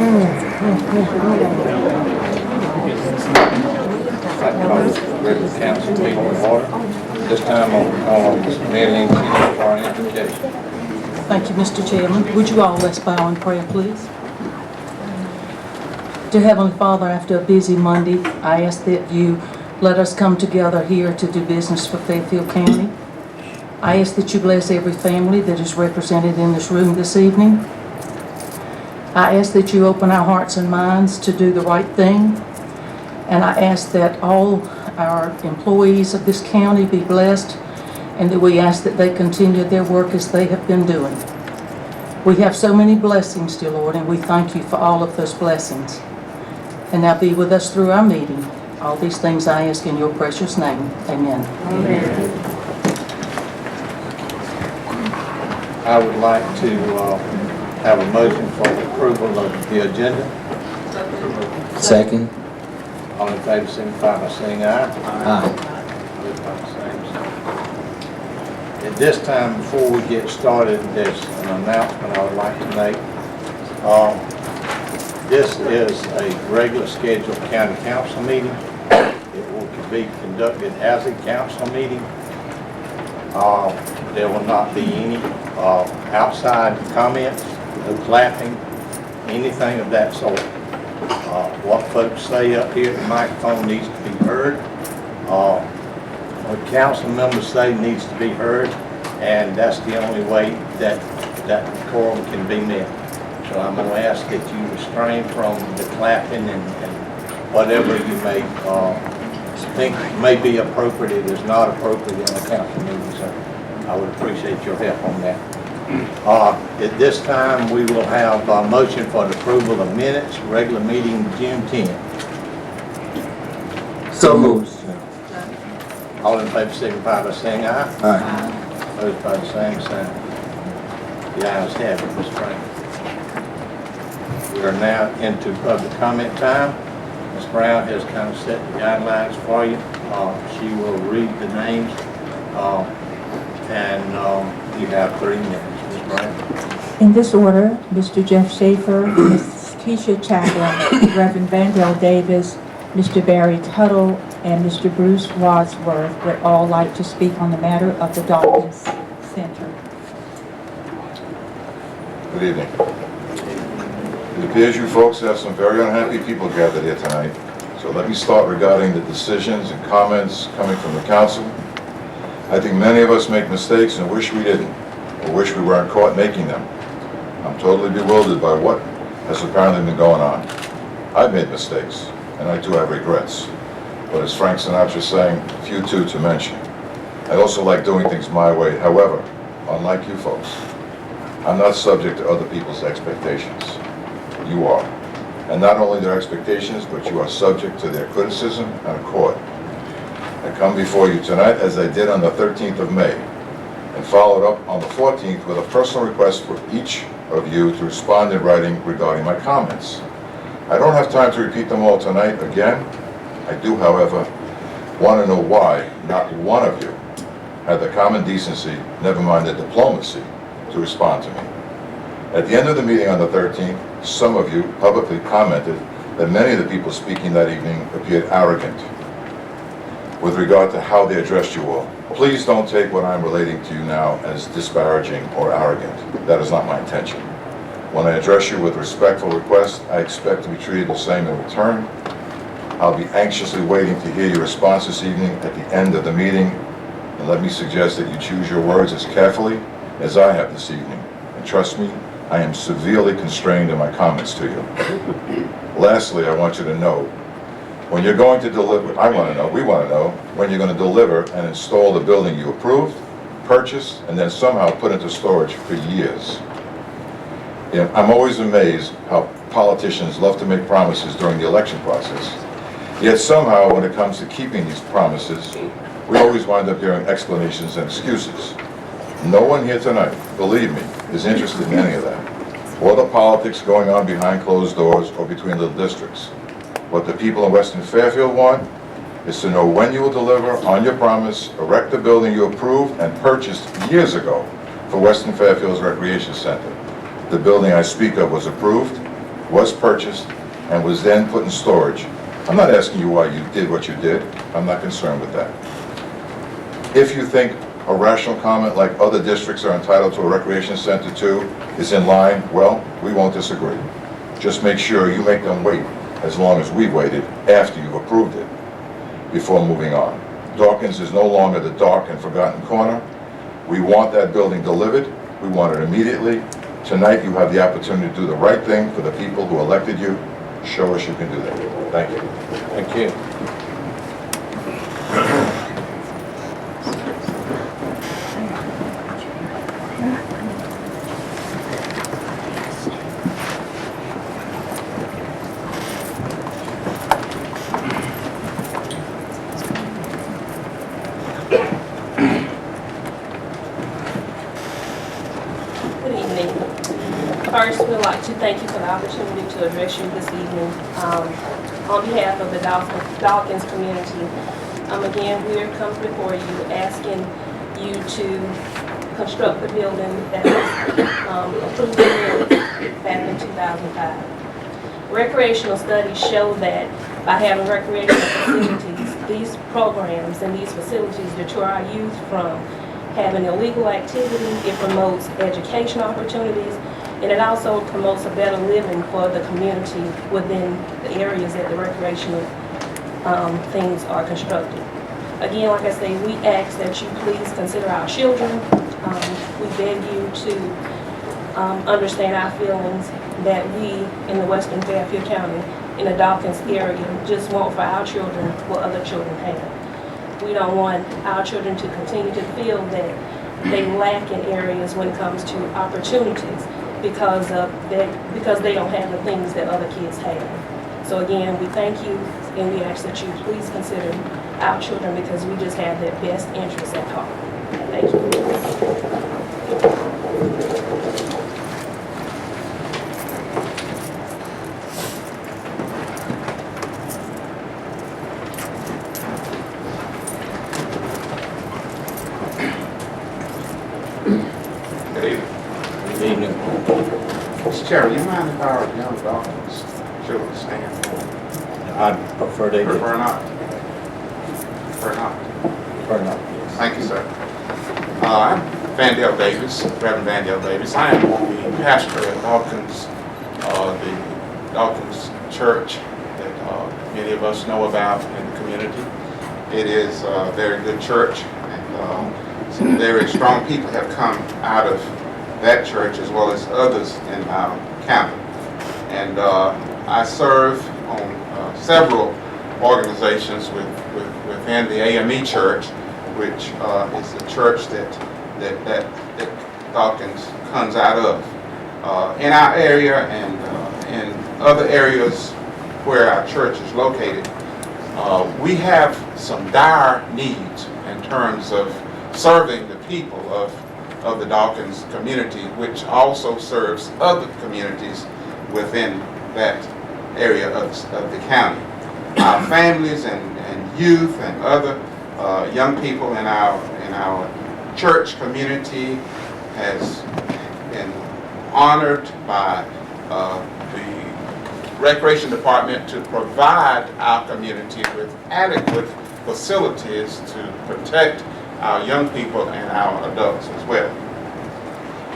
I'd call this regular council meeting to order. This time I'll call on Ms. Mary Lynn Keeler for our invocation. Thank you, Mr. Chairman. Would you all let's bow in prayer, please? Dear Heavenly Father, after a busy Monday, I ask that you let us come together here to do business for Fairfield County. I ask that you bless every family that is represented in this room this evening. I ask that you open our hearts and minds to do the right thing. And I ask that all our employees of this county be blessed, and that we ask that they continue their work as they have been doing. We have so many blessings, dear Lord, and we thank you for all of those blessings. And now be with us through our meeting. All these things I ask in your precious name. Amen. Amen. I would like to have a motion for the approval of the agenda. Second. All in favor, signify by saying aye. Aye. Opposed by the same sign. At this time, before we get started, there's an announcement I would like to make. This is a regular scheduled county council meeting. It will be conducted as a council meeting. There will not be any outside comments, no clapping, anything of that sort. What folks say up here at the microphone needs to be heard. What council members say needs to be heard, and that's the only way that quorum can be met. So I'm going to ask that you refrain from the clapping and whatever you may think may be appropriate. It is not appropriate in a council meeting, so I would appreciate your help on that. At this time, we will have a motion for the approval of minutes, regular meeting June 10th. So moved. All in favor signify by saying aye. Aye. Opposed by the same sign. The ayes have it, Ms. Frank. We are now into public comment time. Ms. Brown has kind of set the guidelines for you. She will read the names, and you have 3 minutes. Ms. Brown. In this order, Mr. Jeff Schaefer, Ms. Keisha Chaplin, Reverend Vandell Davis, Mr. Barry Tuttle, and Mr. Bruce Wadsworth would all like to speak on the matter of the Dawkins Center. Good evening. It appears you folks have some very unhappy people gathered here tonight. So let me start regarding the decisions and comments coming from the council. I think many of us make mistakes and wish we didn't, or wish we weren't caught making them. I'm totally bewildered by what has apparently been going on. I've made mistakes, and I do have regrets. But as Frank Sinatra sang, few two to mention. I also like doing things my way. However, unlike you folks, I'm not subject to other people's expectations. You are. And not only their expectations, but you are subject to their criticism and accord. I come before you tonight as I did on the 13th of May, and followed up on the 14th with a personal request for each of you to respond in writing regarding my comments. I don't have time to repeat them all tonight again. I do, however, want to know why not one of you had the common decency, never mind the diplomacy, to respond to me. At the end of the meeting on the 13th, some of you publicly commented that many of the people speaking that evening appeared arrogant with regard to how they addressed you all. Please don't take what I'm relating to you now as disparaging or arrogant. That is not my intention. When I address you with respectful requests, I expect to be treated the same in return. I'll be anxiously waiting to hear your response this evening at the end of the meeting, and let me suggest that you choose your words as carefully as I have this evening. And trust me, I am severely constrained in my comments to you. Lastly, I want you to know, when you're going to deliver, we want to know, when you're going to deliver and install the building you approved, purchased, and then somehow put into storage for years. You know, I'm always amazed how politicians love to make promises during the election process. Yet somehow, when it comes to keeping these promises, we always wind up hearing explanations and excuses. No one here tonight, believe me, is interested in any of that, or the politics going on behind closed doors or between little districts. What the people in Western Fairfield want is to know when you will deliver on your promise, erect the building you approved and purchased years ago for Western Fairfield's Recreation Center. The building I speak of was approved, was purchased and was then put in storage. I'm not asking you why you did what you did. I'm not concerned with that. If you think a rational comment like other districts are entitled to a recreation center too is in line, well, we won't disagree. Just make sure you make them wait as long as we've waited after you've approved it before moving on. Dawkins is no longer the dark and forgotten corner. We want that building delivered. We want it immediately. Tonight you have the opportunity to do the right thing for the people who elected you. Show us you can do that. Thank you. Thank you. Good evening. First, we'd like to thank you for the opportunity to address you this evening on behalf of the Dawkins community. Again, we're coming before you asking you to construct the building that was approved back in 2005. Recreational studies show that by having recreational facilities, these programs and these facilities deter our youth from having illegal activity. It promotes education opportunities, and it also promotes a better living for the community within the areas that the recreational things are constructed. Again, like I say, we ask that you please consider our children. We beg you to understand our feelings that we in the Western Fairfield County, in the Dawkins area, just want for our children what other children have. We don't want our children to continue to feel that they lack in areas when it comes to opportunities because they don't have the things that other kids have. So again, we thank you and we ask that you please consider our children because we just have their best interests at heart. Thank you. Good evening. Mr. Chairman, you mind if our young Dawkins children stand? I'd prefer they did. Prefer not? Prefer not? Prefer not, yes. Thank you, sir. I'm Vandale Davis, Reverend Vandale Davis. I am the pastor at Dawkins, the Dawkins Church that many of us know about in the community. It is a very good church, and some very strong people have come out of that church as well as others in our county. And I serve on several organizations within the AME Church, which is the church that Dawkins comes out of. In our area and in other areas where our church is located, we have some dire needs in terms of serving the people of the Dawkins community, which also serves other communities within that area of the county. Our families and youth and other young people in our church community has been honored by the Recreation Department to provide our community with adequate facilities to protect our young people and our adults as well.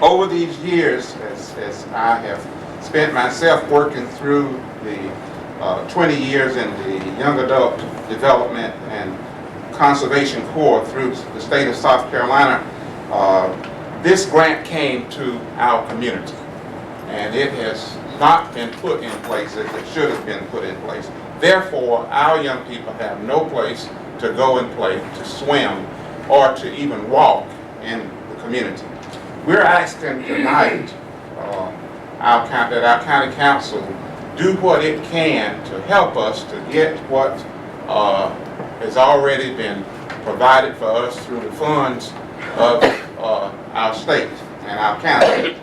Over these years, as I have spent myself working through the 20 years in the young adult development and conservation corps through the state of South Carolina, this grant came to our community, and it has not been put in place as it should have been put in place. Therefore, our young people have no place to go and play, to swim, or to even walk in the community. We're asking tonight that our county council do what it can to help us to get what has already been provided for us through the funds of our state and our county.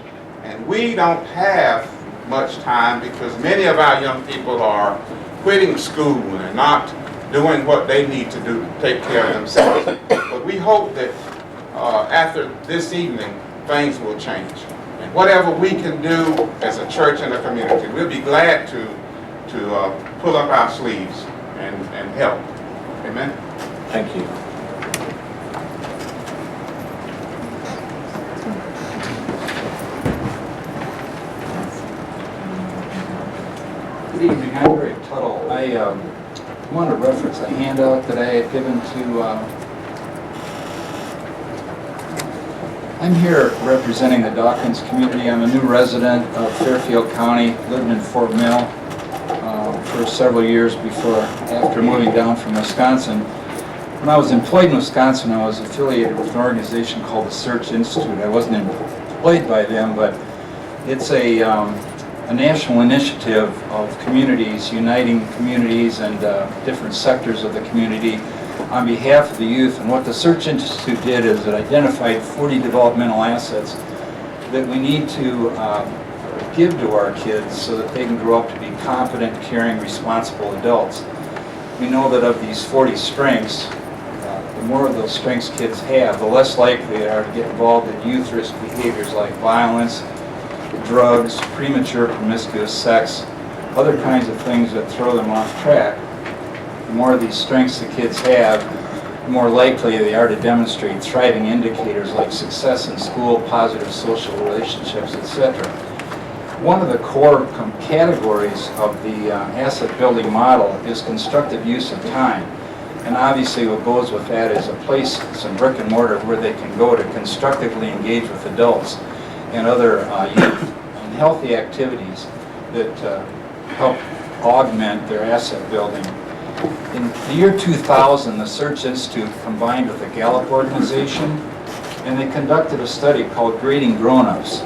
And we don't have much time because many of our young people are quitting school and not doing what they need to do to take care of themselves. But we hope that after this evening, things will change. And whatever we can do as a church and a community, we'll be glad to pull up our sleeves and help. Amen? Thank you. Good evening, I'm Greg Tuttle. I want to reference a handout that I had given to, I'm here representing the Dawkins community. I'm a new resident of Fairfield County, lived in Fort Mill for several years after moving down from Wisconsin. When I was employed in Wisconsin, I was affiliated with an organization called the Search Institute. I wasn't employed by them, but it's a national initiative of communities, uniting communities and different sectors of the community on behalf of the youth. And what the Search Institute did is it identified 40 developmental assets that we need to give to our kids so that they can grow up to be confident, caring, responsible adults. We know that of these 40 strengths, the more of those strengths kids have, the less likely they are to get involved in youth risk behaviors like violence, drugs, premature promiscuous sex, other kinds of things that throw them off track. The more of these strengths the kids have, the more likely they are to demonstrate thriving indicators like success in school, positive social relationships, etc. One of the core categories of the asset building model is constructive use of time. And obviously what goes with that is a place, some brick and mortar, where they can go to constructively engage with adults and other youth in healthy activities that help augment their asset building. In the year 2000, the Search Institute combined with the Gallup organization, and they conducted a study called Grading Grown-Ups.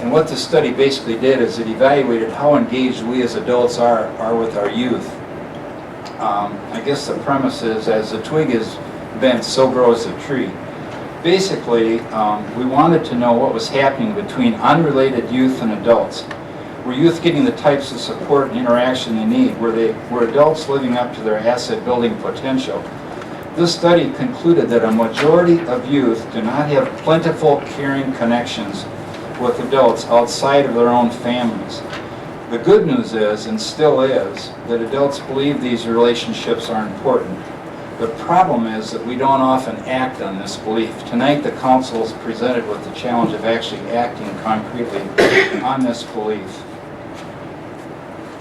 And what the study basically did is it evaluated how engaged we as adults are with our youth. I guess the premise is, as the twig is bent, so grows the tree. Basically, we wanted to know what was happening between unrelated youth and adults. Were youth getting the types of support and interaction they need? Were adults living up to their asset building potential? This study concluded that a majority of youth do not have plentiful, caring connections with adults outside of their own families. The good news is, and still is, that adults believe these relationships are important. The problem is that we don't often act on this belief. Tonight the council is presented with the challenge of actually acting concretely on this belief.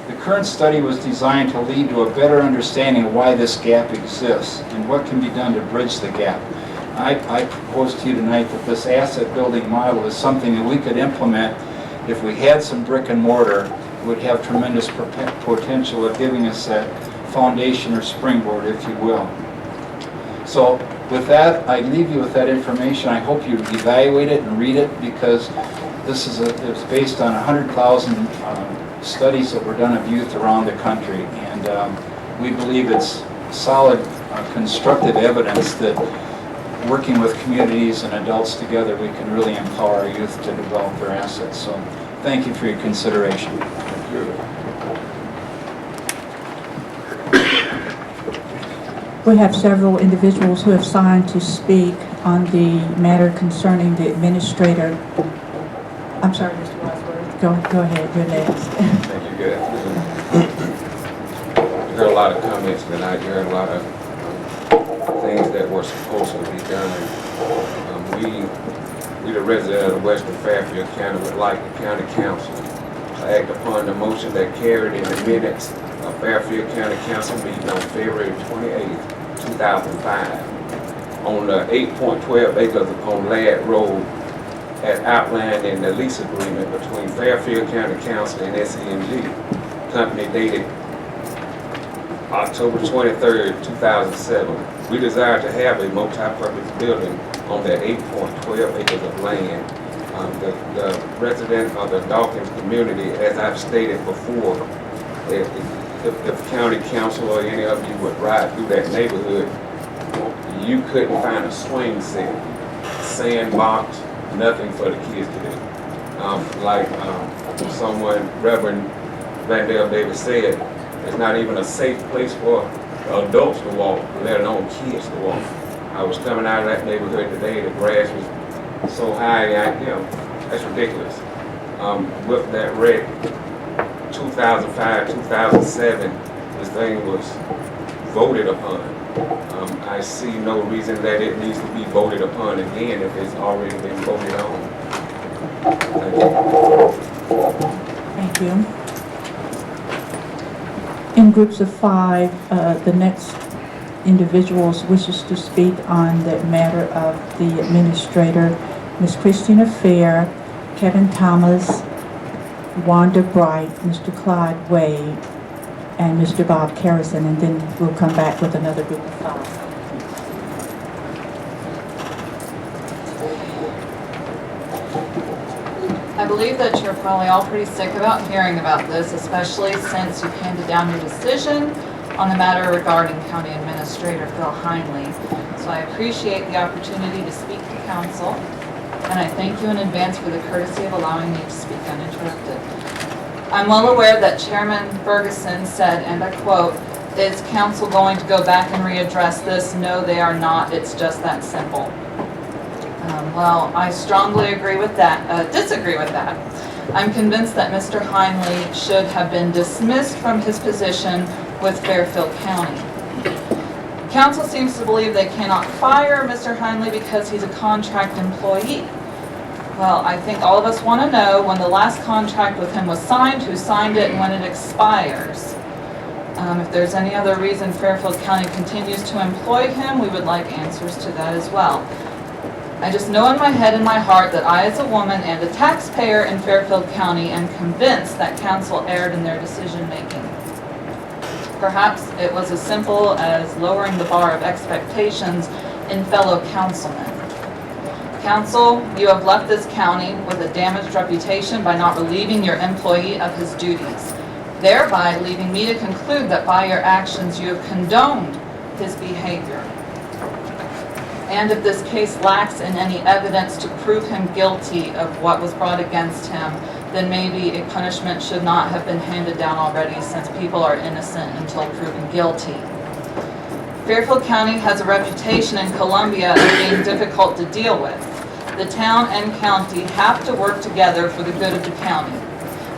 The current study was designed to lead to a better understanding of why this gap exists and what can be done to bridge the gap. I propose to you tonight that this asset building model is something that we could implement if we had some brick and mortar. It would have tremendous potential of giving us that foundation or springboard, if you will. So with that, I leave you with that information. I hope you evaluate it and read it, because this is it's based on 100,000 studies that were done of youth around the country, and we believe it's solid, constructive evidence that working with communities and adults together, we can really empower our youth to develop their assets. So thank you for your consideration. Thank you. We have several individuals who have signed to speak on the matter concerning the administrator. I'm sorry, Mr. Wadsworth. Go ahead, you're next. Thank you. Good afternoon. You heard a lot of comments tonight. You heard a lot of things that were supposed to be done. We, the resident of the Western Fairfield County, would like the county council to act upon the motion that carried in the minutes of Fairfield County Council meeting on February 28th, 2005, on the 8.12 acres on Ladd Road, as outlined in the lease agreement between Fairfield County Council and SEMG Company dated October 23rd, 2007. We desire to have a multi-purpose building on that 8.12 acres of land. The resident of the Dawkins community, as I've stated before, if county council or any of you would ride through that neighborhood, you couldn't find a swing set, sandbox, nothing for the kids to do. Someone, Reverend Vandale Davis said, it's not even a safe place for adults to walk, let alone kids to walk. I was coming out of that neighborhood today, the grass was so high, That's ridiculous. With that rate, 2005, 2007, this thing was voted upon. I see no reason that it needs to be voted upon again if it's already been voted on. Thank you. Thank you. In groups of 5, the next individuals wishes to speak on the matter of the administrator, Ms. Christina Fair, Kevin Thomas, Wanda Bright, Mr. Clyde Wade, and Mr. Bob Carrison, and then we'll come back with another group of 5. I believe that you're probably all pretty sick about hearing about this, especially since you've handed down your decision on the matter regarding County Administrator Phil Heinley. So I appreciate the opportunity to speak to council, and I thank you in advance for the courtesy of allowing me to speak uninterrupted. I'm well aware that Chairman Ferguson said, and I quote, "Is council going to go back and readdress this? No, they are not. It's just that simple." Well, I strongly agree with that, disagree with that. I'm convinced that Mr. Heinley should have been dismissed from his position with Fairfield County. Council seems to believe they cannot fire Mr. Heinley because he's a contract employee. Well, I think all of us want to know when the last contract with him was signed, who signed it, and when it expires. If there's any other reason Fairfield County continues to employ him, we would like answers to that as well. I just know in my head and my heart that I, as a woman and a taxpayer in Fairfield County, am convinced that council erred in their decision-making. Perhaps it was as simple as lowering the bar of expectations in fellow councilmen. Council, you have left this county with a damaged reputation by not relieving your employee of his duties, thereby leaving me to conclude that by your actions you have condoned his behavior. And if this case lacks in any evidence to prove him guilty of what was brought against him, then maybe a punishment should not have been handed down already, since people are innocent until proven guilty. Fairfield County has a reputation in Columbia of being difficult to deal with. The town and county have to work together for the good of the county.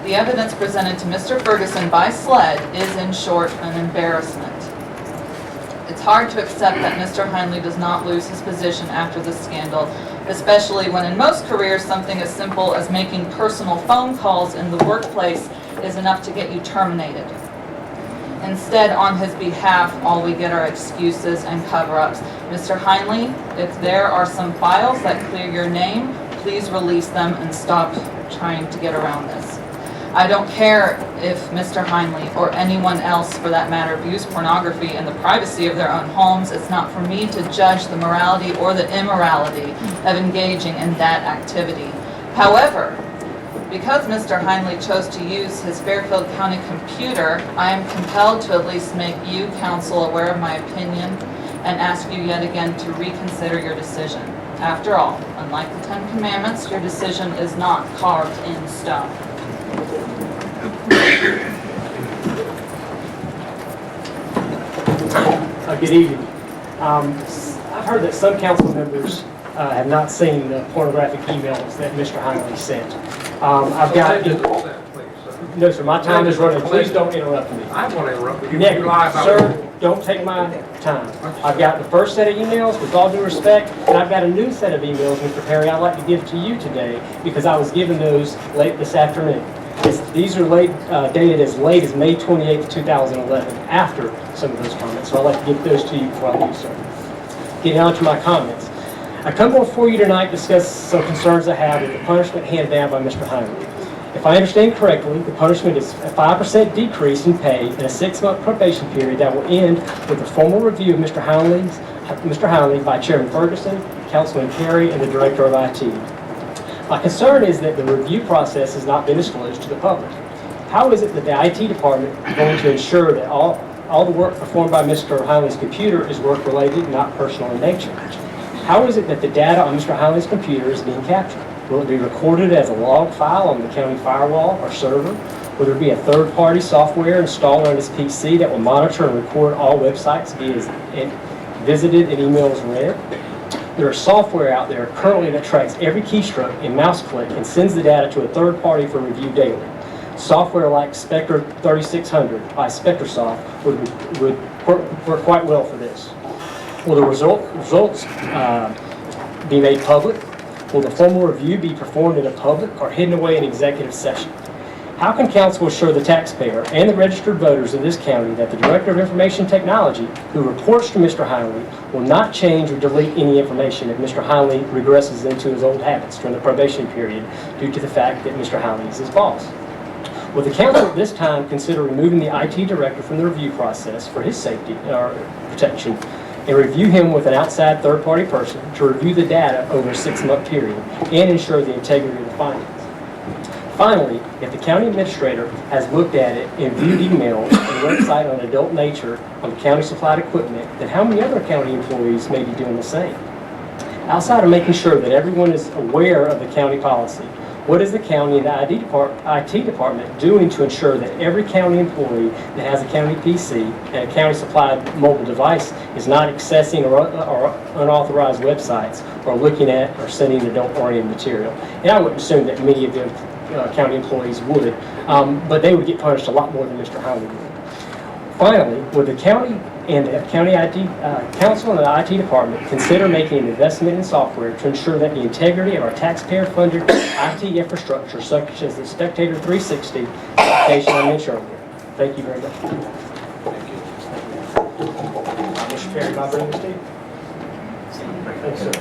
The evidence presented to Mr. Ferguson by SLED is, in short, an embarrassment. It's hard to accept that Mr. Heinley does not lose his position after this scandal, especially when in most careers something as simple as making personal phone calls in the workplace is enough to get you terminated. Instead, on his behalf, all we get are excuses and cover-ups. Mr. Heinley, if there are some files that clear your name, please release them and stop trying to get around this. I don't care if Mr. Heinley, or anyone else for that matter, views pornography in the privacy of their own homes. It's not for me to judge the morality or the immorality of engaging in that activity. However, because Mr. Heinley chose to use his Fairfield County computer, I am compelled to at least make you, council, aware of my opinion and ask you yet again to reconsider your decision. After all, unlike the Ten Commandments, your decision is not carved in stone. Good evening. I've heard that some council members have not seen the pornographic emails that Mr. Heinley sent. I've got... No, sir, my time is running. Please don't interrupt me. I want to interrupt you. Never. Sir, don't take my time. I've got the first set of emails, with all due respect, and I've got a new set of emails, Mr. Perry, I'd like to give to you today, because I was given those late this afternoon. These are dated as late as May 28th, 2011, after some of those comments, so I'd like to give those to you before I do so. Getting on to my comments. I come before you tonight to discuss some concerns I have with the punishment handed down by Mr. Heinley. If I understand correctly, the punishment is a 5% decrease in pay and a 6-month probation period that will end with a formal review of Mr. Heinley by Chairman Ferguson, Councilman Perry, and the Director of IT. My concern is that the review process has not been disclosed to the public. How is it that the IT department is going to ensure that all the work performed by Mr. Heinley's computer is work-related, not personal in nature? How is it that the data on Mr. Heinley's computer is being captured? Will it be recorded as a log file on the county firewall or server? Will there be a third-party software installed on his PC that will monitor and record all websites he has visited and emails read? There is software out there currently that tracks every keystroke and mouse click and sends the data to a third party for review daily. Software like Spectre 3600 by SpectreSoft would work quite well for this. Will the results be made public? Will the formal review be performed in a public or hidden away in executive session? How can council assure the taxpayer and the registered voters of this county that the Director of Information Technology, who reports to Mr. Heinley, will not change or delete any information if Mr. Heinley regresses into his old habits during the probation period due to the fact that Mr. Heinley is his boss? Will the council at this time consider removing the IT director from the review process for his safety or protection and review him with an outside third-party person to review the data over a 6-month period and ensure the integrity of the findings? Finally, if the county administrator has looked at it and viewed emails and website on adult nature on the county supplied equipment, then how many other county employees may be doing the same? Outside of making sure that everyone is aware of the county policy, what is the county and the IT department doing to ensure that every county employee that has a county PC and a county supplied mobile device is not accessing or unauthorized websites or looking at or sending adult-oriented material? And I would assume that many of them county employees would, but they would get punished a lot more than Mr. Heinley would. Finally, would the county and the county IT council and the IT department consider making an investment in software to ensure that the integrity of our taxpayer-funded IT infrastructure, such as the Spectator 360 application I mentioned earlier? Thank you very much. Thank you. Mr. Perry, my bring this to you. Thanks, sir.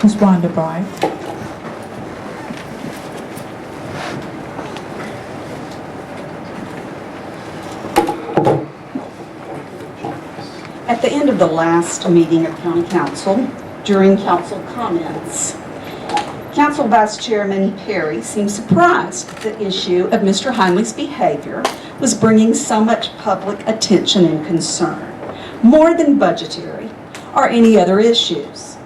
Ms. Wanda Bright. At the end of the last meeting of County Council, during council comments, Council Vice Chairman Perry seemed surprised that the issue of Mr. Heinley's behavior was bringing so much public attention and concern, more than budgetary or any other issues.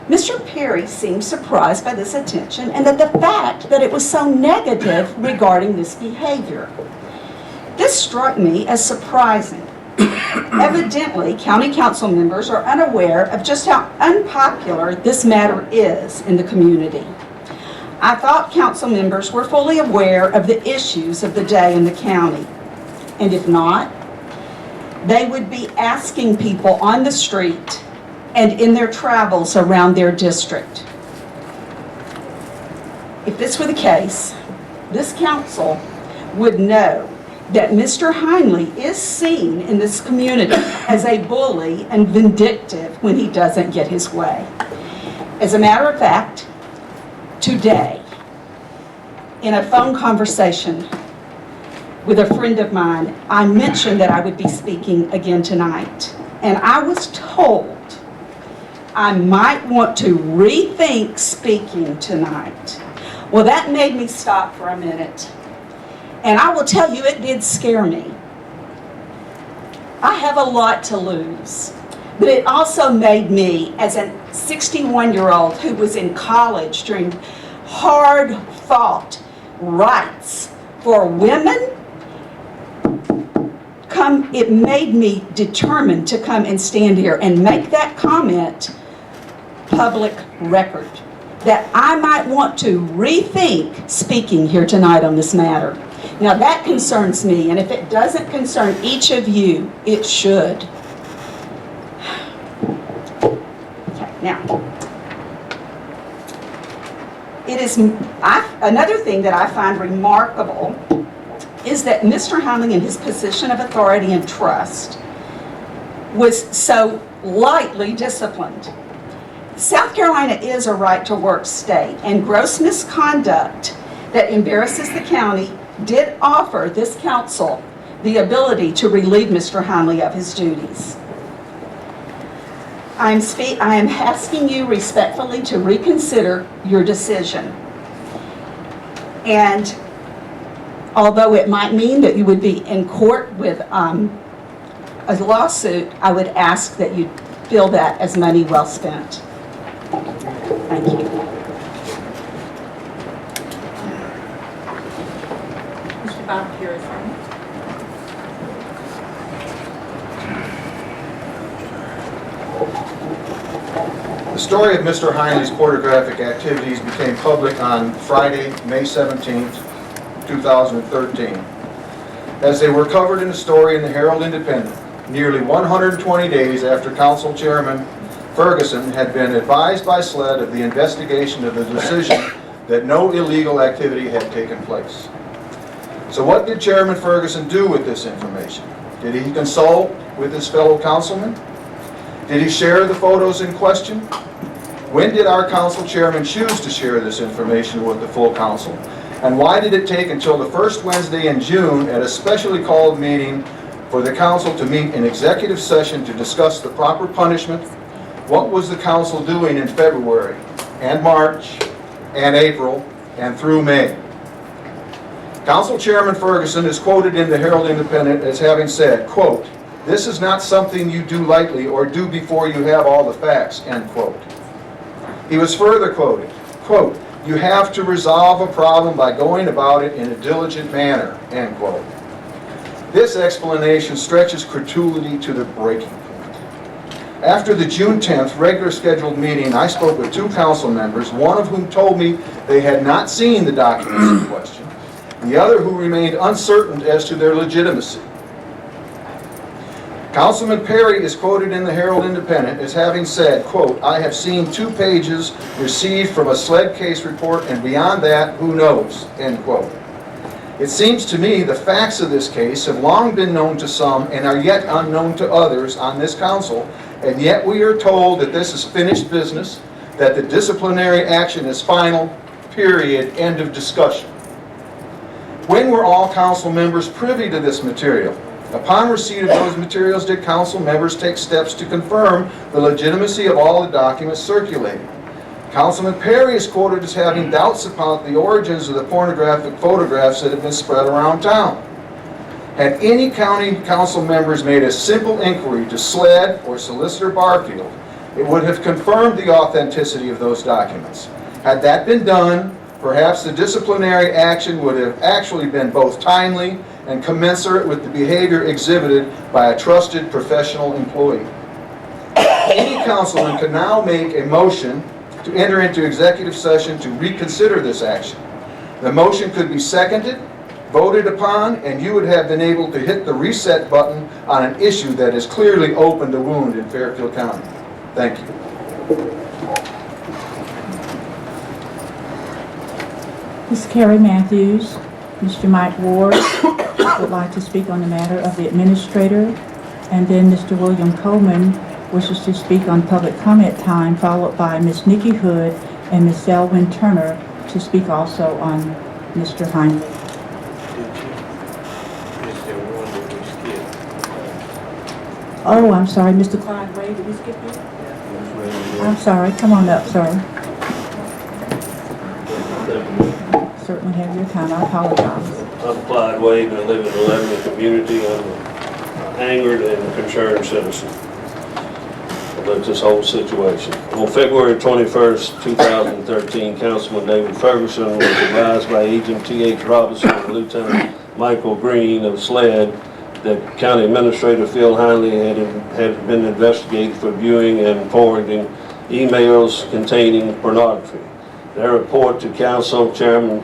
Mr. Perry seemed surprised by this attention and that the fact that it was so negative regarding this behavior. This struck me as surprising. Evidently, county council members are unaware of just how unpopular this matter is in the community. I thought council members were fully aware of the issues of the day in the county. And if not, they would be asking people on the street and in their travels around their district. If this were the case, this council would know that Mr. Heinley is seen in this community as a bully and vindictive when he doesn't get his way. As a matter of fact, today, in a phone conversation with a friend of mine, I mentioned that I would be speaking again tonight, and I was told I might want to rethink speaking tonight. Well, that made me stop for a minute. And I will tell you, it did scare me. I have a lot to lose. But it also made me, as a 61-year-old who was in college during hard-fought rights for women, it made me determined to come and stand here and make that comment public record, that I might want to rethink speaking here tonight on this matter. Now that concerns me, and if it doesn't concern each of you, it should. Okay, now, another thing that I find remarkable is that Mr. Heinley, in his position of authority and trust, was so lightly disciplined. South Carolina is a right-to-work state, and gross misconduct that embarrasses the county did offer this council the ability to relieve Mr. Heinley of his duties. I am asking you respectfully to reconsider your decision. And although it might mean that you would be in court with a lawsuit, I would ask that you feel that as money well spent. Thank you. Mr. Here, sir. The story of Mr. Heinley's pornographic activities became public on Friday, May 17, 2013, as they were covered in a story in the Herald Independent, nearly 120 days after Council Chairman Ferguson had been advised by SLED of the investigation of the decision that no illegal activity had taken place. So what did Chairman Ferguson do with this information? Did he consult with his fellow councilmen? Did he share the photos in question? When did our council chairman choose to share this information with the full council? And why did it take until the first Wednesday in June at a specially called meeting for the council to meet in executive session to discuss the proper punishment? What was the council doing in February and March and April and through May? Council Chairman Ferguson is quoted in the Herald Independent as having said, quote, "This is not something you do lightly or do before you have all the facts," end quote. He was further quoted, quote, "You have to resolve a problem by going about it in a diligent manner," end quote. This explanation stretches credulity to the breaking point. After the June 10th regular scheduled meeting, I spoke with 2 council members, one of whom told me they had not seen the documents in question, the other who remained uncertain as to their legitimacy. Councilman Perry is quoted in the Herald Independent as having said, quote, "I have seen 2 pages received from a SLED case report, and beyond that, who knows," end quote. It seems to me the facts of this case have long been known to some and are yet unknown to others on this council, and yet we are told that this is finished business, that the disciplinary action is final, period, end of discussion. When were all council members privy to this material? Upon receipt of those materials, did council members take steps to confirm the legitimacy of all the documents circulated? Councilman Perry is quoted as having doubts about the origins of the pornographic photographs that have been spread around town. Had any county council members made a simple inquiry to SLED or Solicitor Barfield, it would have confirmed the authenticity of those documents. Had that been done, perhaps the disciplinary action would have actually been both timely and commensurate with the behavior exhibited by a trusted professional employee. Any councilman could now make a motion to enter into executive session to reconsider this action. The motion could be seconded, voted upon, and you would have been able to hit the reset button on an issue that has clearly opened a wound in Fairfield County. Thank you. Ms. Carrie Matthews, Mr. Mike Ward would like to speak on the matter of the administrator, and then Mr. William Coleman wishes to speak on public comment time, followed by Ms. Nikki Hood and Ms. Selwyn Turner to speak also on Mr. Heinley. Oh, I'm sorry, Mr. Clyde Ray, did we skip you? I'm sorry, come on up, sir. Certainly have your time, I apologize. I'm Clyde Wade, and I live in the Lebanon community. I'm an angered and concerned citizen about this whole situation. On February 21st, 2013, Councilman David Ferguson was advised by Agent T.H. Robinson and Lieutenant Michael Green of SLED that County Administrator Phil Heinley had been investigated for viewing and forwarding emails containing pornography. Their report to Council Chairman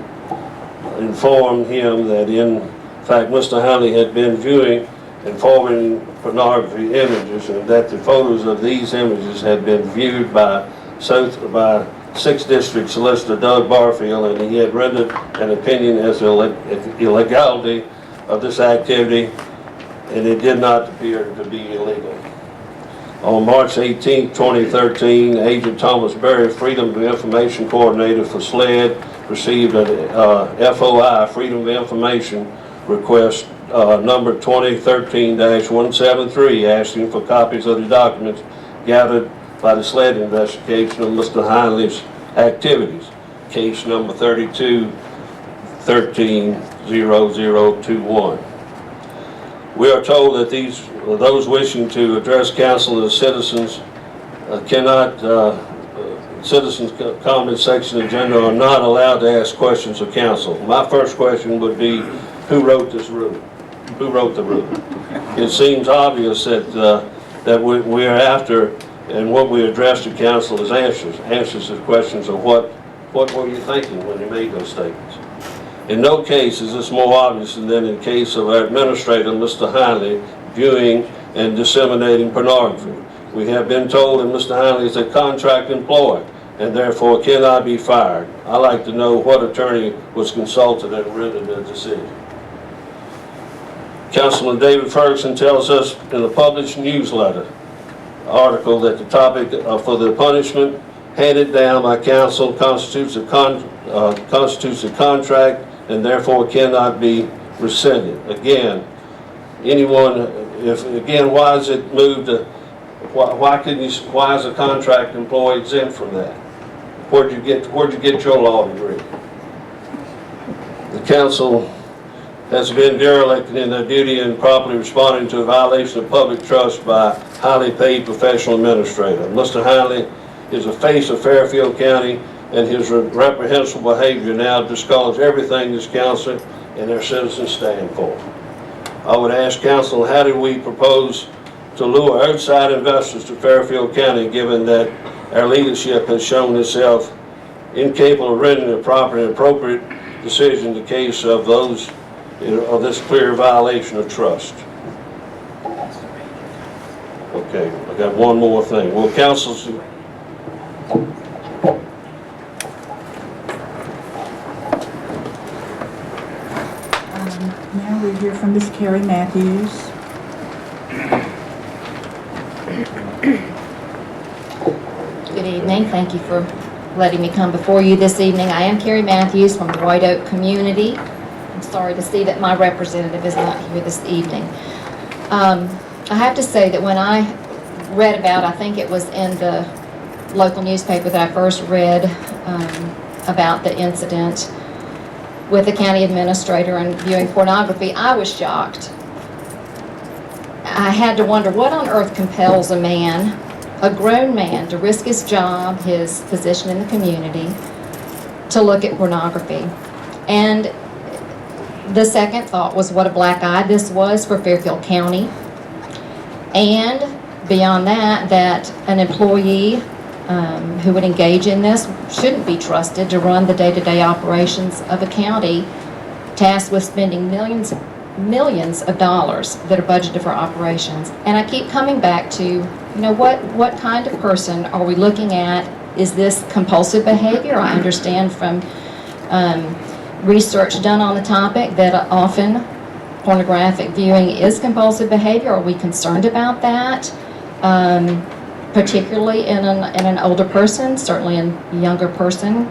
informed him that in fact Mr. Heinley had been viewing and forwarding pornography images, and that the photos of these images had been viewed by 6th District Solicitor Doug Barfield, and he had rendered an opinion as to illegality of this activity, and it did not appear to be illegal. On March 18, 2013, Agent Thomas Berry, Freedom of Information Coordinator for SLED, received a FOI, Freedom of Information, request number 2013-173, asking for copies of the documents gathered by the SLED investigation of Mr. Heinley's activities. Case number 32-13-0021. We are told that those wishing to address council as citizens citizens comment section agenda are not allowed to ask questions of council. My first question would be who wrote this rule? Who wrote the rule? It seems obvious that we are after, and what we address to council is answers to questions of what were you thinking when you made those statements. In no case is this more obvious than in the case of our administrator, Mr. Hinley, viewing and disseminating pornography. We have been told that Mr. Hinley is a contract employee and therefore cannot be fired. I'd like to know what attorney was consulted and rendered their decision. Councilman David Ferguson tells us in a published newsletter article that the topic for the punishment handed down by council constitutes a contract and therefore cannot be rescinded. Again, why is it moved to, why is a contract employee exempt from that? Where'd you get your law degree? The council has been derelict in their duty in properly responding to a violation of public trust by highly paid professional administrator. Mr. Hinley is the face of Fairfield County, and his reprehensible behavior now discards everything this council and their citizens stand for. I would ask council, how do we propose to lure outside investors to Fairfield County, given that our leadership has shown itself incapable of rendering a proper and appropriate decision in the case of those of this clear violation of trust? Okay, I got one more thing. Will council Now we hear from Ms. Carrie Matthews. Good evening. Thank you for letting me come before you this evening. I am Carrie Matthews from the White Oak community. I'm sorry to see that my representative is not here this evening. I have to say that when I read about, I think it was in the local newspaper that I first read about the incident with the county administrator and viewing pornography, I was shocked. I had to wonder what on earth compels a man, a grown man, to risk his job, his position in the community, to look at pornography. And the second thought was what a black eye this was for Fairfield County. And beyond that, that an employee who would engage in this shouldn't be trusted to run the day-to-day operations of a county tasked with spending millions of dollars that are budgeted for operations. And I keep coming back to, you know, what kind of person are we looking at? Is this compulsive behavior? I understand from research done on the topic that often pornographic viewing is compulsive behavior. Are we concerned about that? Particularly in an older person, certainly in a younger person,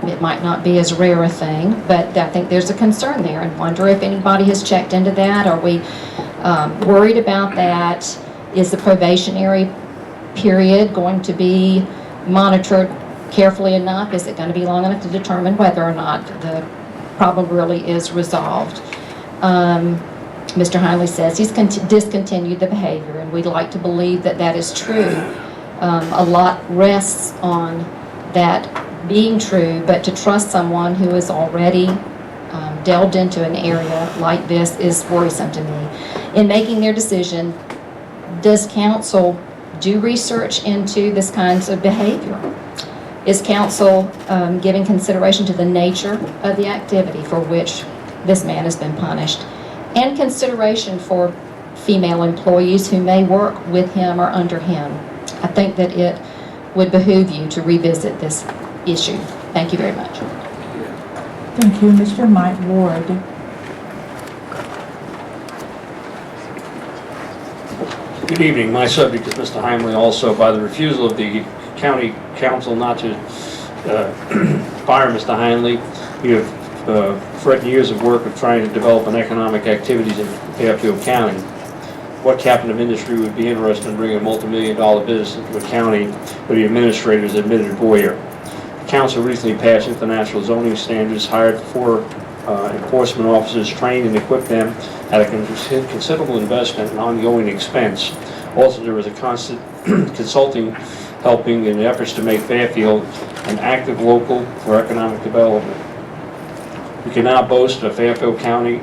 it might not be as rare a thing, but I think there's a concern there, and wonder if anybody has checked into that. Are we worried about that? Is the probationary period going to be monitored carefully enough? Is it going to be long enough to determine whether or not the problem really is resolved? Mr. Hinley says he's discontinued the behavior, and we'd like to believe that that is true. A lot rests on that being true, but to trust someone who is already delved into an area like this is worrisome to me. In making their decision, does council do research into this kinds of behavior? Is council giving consideration to the nature of the activity for which this man has been punished, and consideration for female employees who may work with him or under him? I think that it would behoove you to revisit this issue. Thank you very much. Thank you. Mr. Mike Ward. Good evening. My subject is Mr. Heimley also. By the refusal of the county council not to fire Mr. Heimley, you have threatened years of work of trying to develop an economic activities in Fairfield County. What captain of industry would be interested in bringing a multi-million-dollar business into a county where the administrator is admitted voyeur? The council recently passed international zoning standards, hired 4 enforcement officers, trained and equipped them at a considerable investment and ongoing expense. Also, there was a constant consulting helping in efforts to make Fairfield an active local for economic development. We can now boast a Fairfield County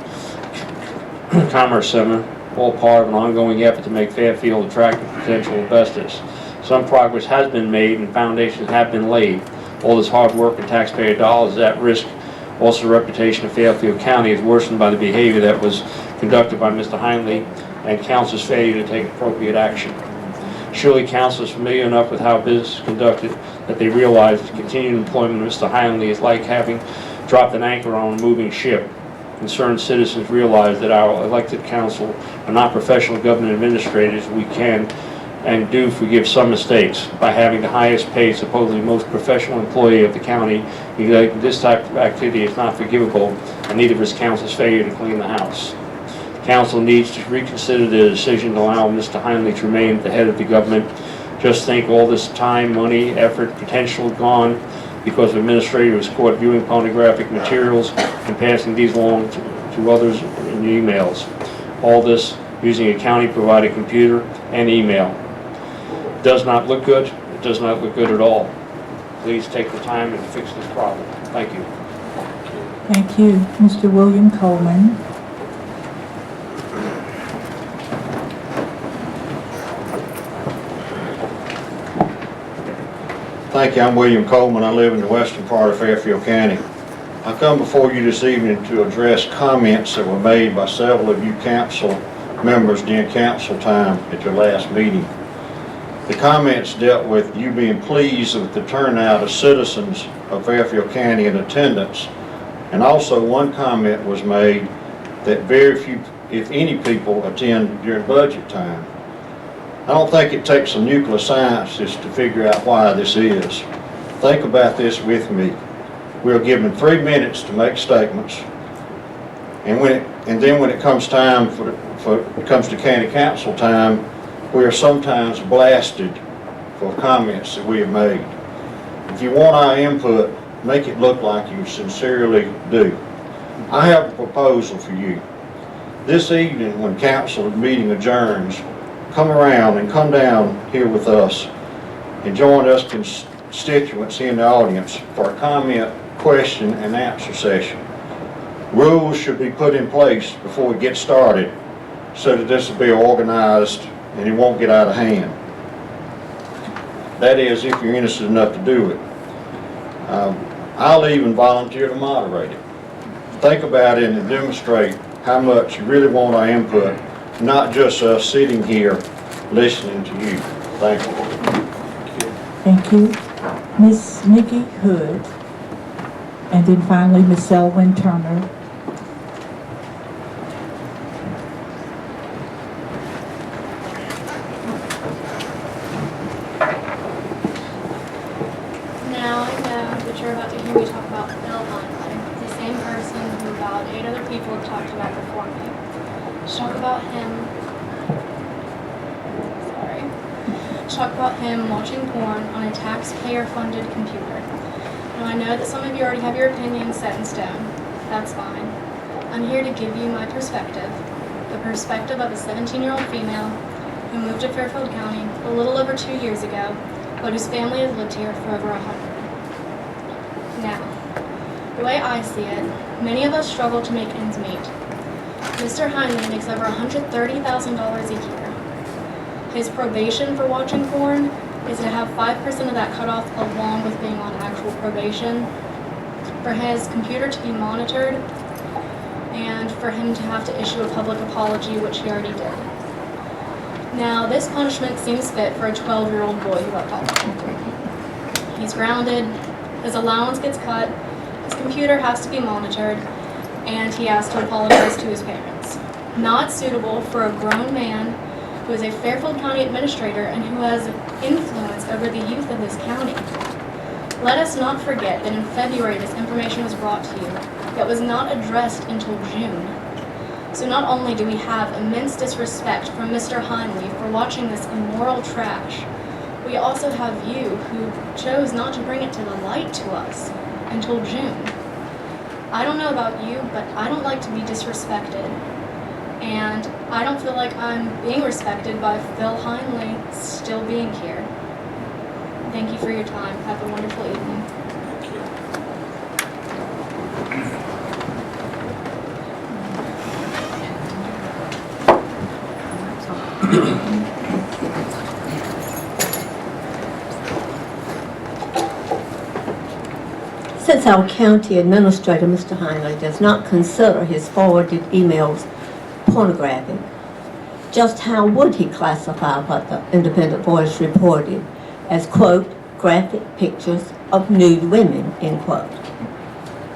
Commerce Center, all part of an ongoing effort to make Fairfield attractive to potential investors. Some progress has been made and foundations have been laid. All this hard work and taxpayer dollars is at risk. Also, the reputation of Fairfield County is worsened by the behavior that was conducted by Mr. Heinley and council's failure to take appropriate action. Surely council is familiar enough with how business is conducted that they realize the continued employment of Mr. Heinley is like having dropped an anchor on a moving ship. Concerned citizens realize that our elected council are not professional government administrators. We can and do forgive some mistakes by having the highest paid, supposedly most professional employee of the county. This type of activity is not forgivable, and neither is council's failure to clean the house. Council needs to reconsider their decision to allow Mr. Heinley to remain at the head of the government. Just think, all this time, money, effort, potential gone because the administrator was caught viewing pornographic materials and passing these along to others in emails. All this using a county-provided computer and email. It does not look good. It does not look good at all. Please take the time and fix this problem. Thank you. Thank you. Mr. William Coleman. Thank you. I'm William Coleman. I live in the western part of Fairfield County. I come before you this evening to address comments that were made by several of you council members during council time at your last meeting. The comments dealt with you being pleased with the turnout of citizens of Fairfield County in attendance, and also one comment was made that very few, if any, people attend during budget time. I don't think it takes some nuclear scientists to figure out why this is. Think about this with me. We're given 3 minutes to make statements, and then when it comes time it comes to county council time, we are sometimes blasted for comments that we have made. If you want our input, make it look like you sincerely do. I have a proposal for you. This evening, when council meeting adjourns, come around and come down here with us and join us constituents in the audience for a comment, question, and answer session. Rules should be put in place before we get started so that this will be organized and it won't get out of hand. That is, if you're interested enough to do it. I'll even volunteer to moderate it. Think about it and demonstrate how much you really want our input, not just us sitting here listening to you. Thank you. Thank you. Miss Nikki Hood. And then finally, Miss Selwyn Turner. Now I know that you're about to hear me talk about Bill Heinley, the same person who about 8 other people have talked about before me. Let's talk about him. Let's talk about him watching porn on a taxpayer-funded computer. Now I know that some of you already have your opinions set in stone. That's fine. I'm here to give you my perspective. The perspective of a 17-year-old female who moved to Fairfield County a little over 2 years ago, but whose family has lived here for over 100. Now, the way I see it, many of us struggle to make ends meet. Mr. Heinley makes over $130,000 a year. His probation for watching porn is to have 5% of that cut off along with being on actual probation, for his computer to be monitored, and for him to have to issue a public apology, which he already did. Now, this punishment seems fit for a 12-year-old boy who got caught. He's grounded, his allowance gets cut, his computer has to be monitored, and he has to apologize to his parents. Not suitable for a grown man who is a Fairfield County administrator and who has influence over the youth of this county. Let us not forget that in February this information was brought to you that was not addressed until June. So not only do we have immense disrespect from Mr. Heinley for watching this immoral trash, we also have you who chose not to bring it to the light to us until June. I don't know about you, but I don't like to be disrespected. And I don't feel like I'm being respected by Phil Heinley still being here. Thank you for your time. Have a wonderful evening. Since our county administrator, Mr. Heinley, does not consider his forwarded emails pornographic, just how would he classify what the Independent Voice reported as, quote, graphic pictures of nude women, end quote?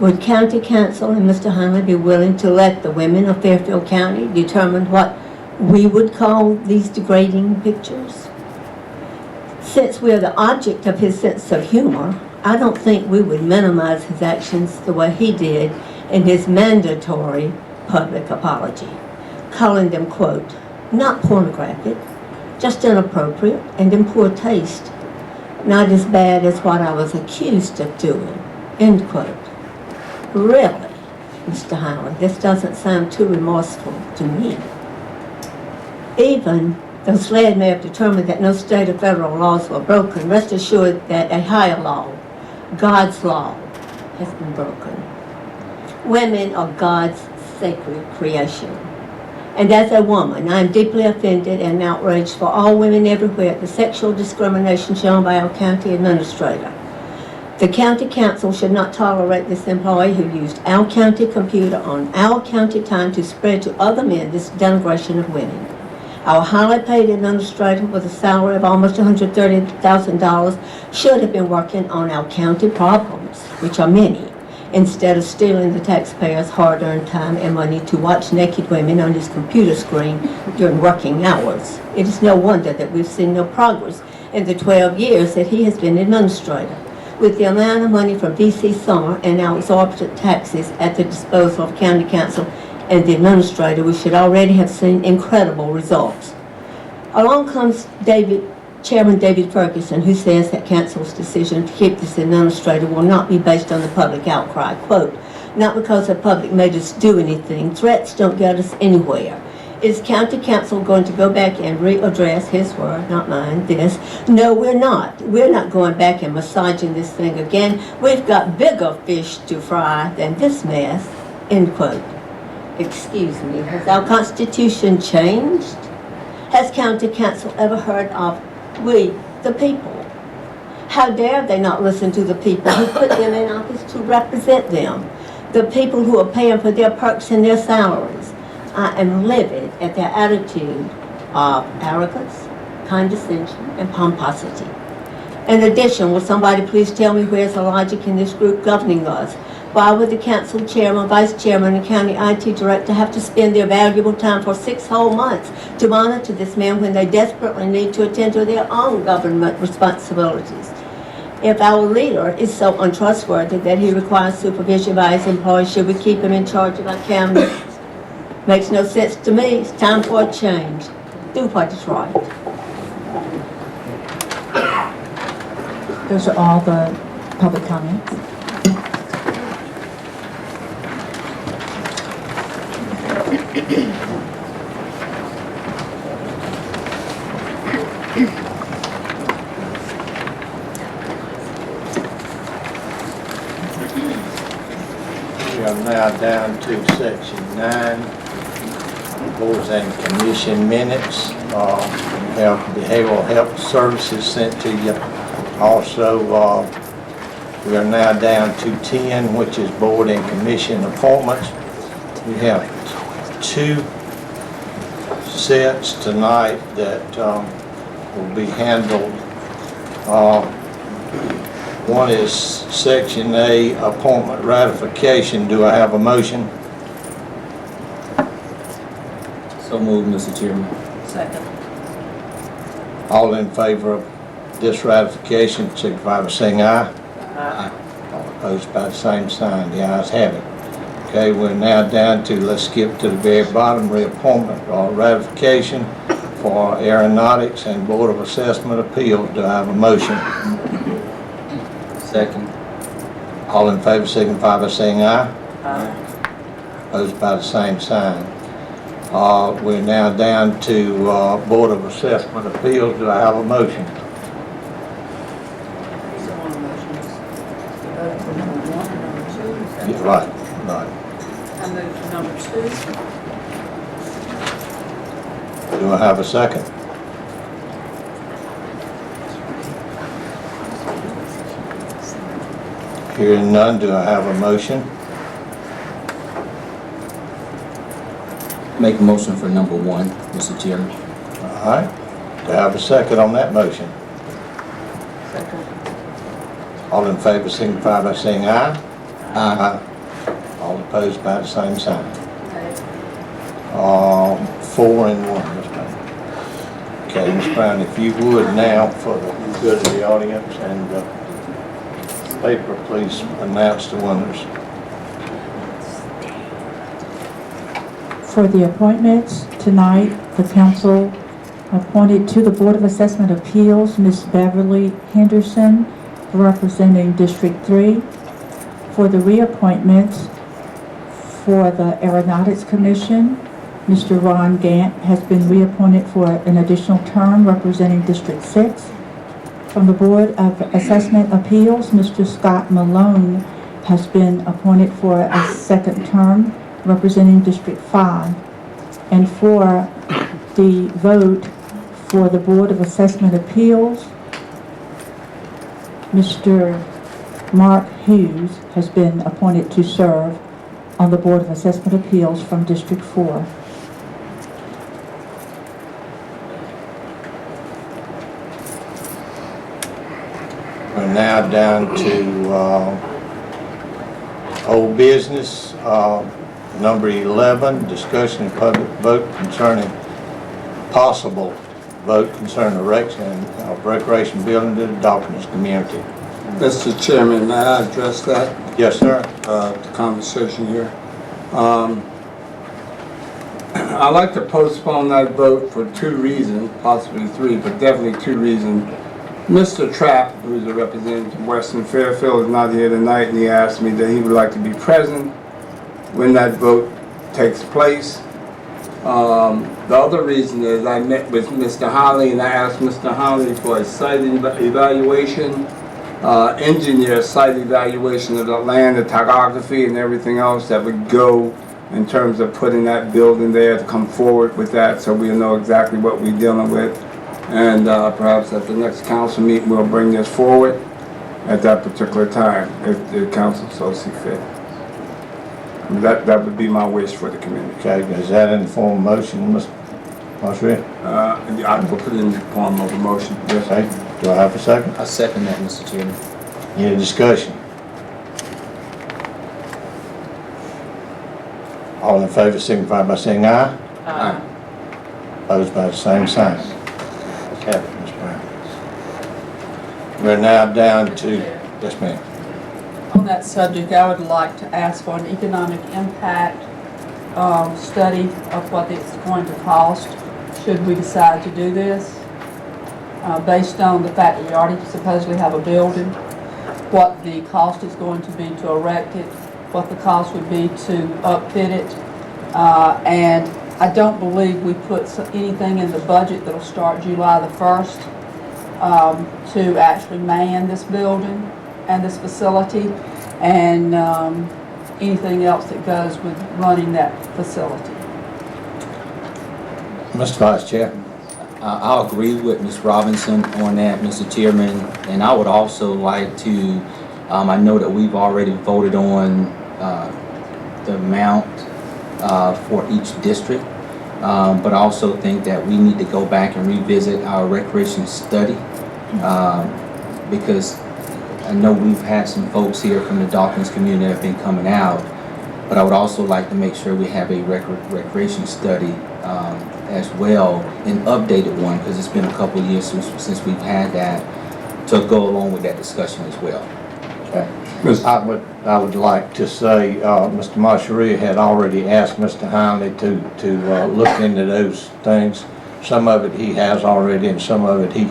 Would County Council and Mr. Heinley be willing to let the women of Fairfield County determine what we would call these degrading pictures? Since we are the object of his sense of humor, I don't think we would minimize his actions the way he did in his mandatory public apology, calling them, quote, not pornographic, just inappropriate and in poor taste, not as bad as what I was accused of doing, end quote. Really, Mr. Howard, this doesn't sound too remorseful to me. Even though SLED may have determined that no state or federal laws were broken, rest assured that a higher law, God's law, has been broken. Women are God's sacred creation. And as a woman, I am deeply offended and outraged for all women everywhere at the sexual discrimination shown by our county administrator. The county council should not tolerate this employee who used our county computer on our county time to spread to other men this denigration of women. Our highly paid administrator with a salary of almost $130,000 should have been working on our county problems, which are many, instead of stealing the taxpayers' hard-earned time and money to watch naked women on his computer screen during working hours. It is no wonder that we've seen no progress in the 12 years that he has been administrator. With the amount of money from VC Summer and our exorbitant taxes at the disposal of county council and the administrator, we should already have seen incredible results. Along comes Chairman David Ferguson, who says that council's decision to keep this administrator will not be based on the public outcry. Quote, not because the public made us do anything. Threats don't get us anywhere. Is county council going to go back and readdress his word, not mine, this? No, we're not. We're not going back and massaging this thing again. We've got bigger fish to fry than this mess, end quote. Excuse me, has our Constitution changed? Has county council ever heard of we, the people? How dare they not listen to the people who put them in office to represent them? The people who are paying for their perks and their salaries. I am livid at their attitude of arrogance, condescension, and pomposity. In addition, will somebody please tell me where's the logic in this group governing us? Why would the council chairman, vice chairman, and county IT director have to spend their valuable time for 6 whole months to monitor this man when they desperately need to attend to their own government responsibilities? If our leader is so untrustworthy that he requires supervision by his employees, should we keep him in charge of our county? Makes no sense to me. It's time for a change. Do what is right. Those are all the public comments. We are now down to section 9, boards and commission minutes. We have behavioral health services sent to you. Also, we are now down to 10, which is board and commission appointments. We have 2 sets tonight that will be handled. One is Section A, appointment ratification. Do I have a motion? So moved, Mr. Chairman. Second. All in favor of this ratification, signify by saying aye. Aye. All opposed by the same sign. The ayes have it. Okay, we're now down to, let's skip to the very bottom, reappointment or ratification for aeronautics and Board of Assessment Appeals. Do I have a motion? Second. All in favor signify by saying aye. Aye. Opposed by the same sign. We're now down to Board of Assessment Appeals. Do I have a motion? Yeah, right. I move to number 2. Do I have a second? Hearing none, do I have a motion? Make a motion for number 1, Mr. Chairman. All right. Do I have a second on that motion? All in favor signify by saying aye. Aye. All opposed by the same sign. 4 and 1, Ms. Brown. Okay, Ms. Brown, if you would now, for the good of the audience and the paper, please announce the winners. For the appointments tonight, the council appointed to the Board of Assessment Appeals, Ms. Beverly Henderson, representing District 3. For the reappointments, for the Aeronautics Commission, Mr. Ron Gant has been reappointed for an additional term representing District 6. From the Board of Assessment Appeals, Mr. Scott Malone has been appointed for a second term representing District 5. And for the vote for the Board of Assessment Appeals, Mr. Mark Hughes has been appointed to serve on the Board of Assessment Appeals from District 4. We're now down to old business, number 11, discussion and public vote concerning possible vote concerning erection of recreation building to the Dawkins community. Mr. Chairman, may I address that? Yes, sir. The conversation here. I'd like to postpone that vote for 2 reasons, possibly 3, but definitely 2 reasons. Mr. Trapp, who's a representative from Western Fairfield, is not here tonight, and he asked me that he would like to be present when that vote takes place. The other reason is I met with Mr. Holly, and I asked Mr. Holly for a site evaluation, engineer site evaluation of the land, the topography, and everything else that would go in terms of putting that building there, to come forward with that so we'll know exactly what we're dealing with. And perhaps at the next council meeting, we'll bring this forward at that particular time, if the council so see fit. That would be my wish for the community. Okay, is that in the form of motion, Mr. Marshall? I will put it in the form of a motion. Yes. Okay, do I have a second? I second that, Mr. Chairman. Any discussion? All in favor signify by saying aye. Aye. Opposed by the same sign. Okay, Ms. Brown. We're now down to, yes ma'am. On that subject, I would like to ask for an economic impact study of what it's going to cost should we decide to do this. Based on the fact that we already supposedly have a building, what the cost is going to be to erect it, what the cost would be to upfit it, and I don't believe we put anything in the budget that'll start July the 1st to actually man this building and this facility, and anything else that goes with running that facility. Mr. Vice Chair. I'll agree with Ms. Robinson on that, Mr. Chairman, and I would also like to, I know that we've already voted on the amount for each district, but I also think that we need to go back and revisit our recreation study, because I know we've had some folks here from the Dawkins community that have been coming out, but I would also like to make sure we have a recreation study as well, an updated one, because it's been a couple of years since we've had that, to go along with that discussion as well. Okay. I would like to say Mr. Marcheria had already asked Mr. Hinley to look into those things. Some of it he has already, and some of it he,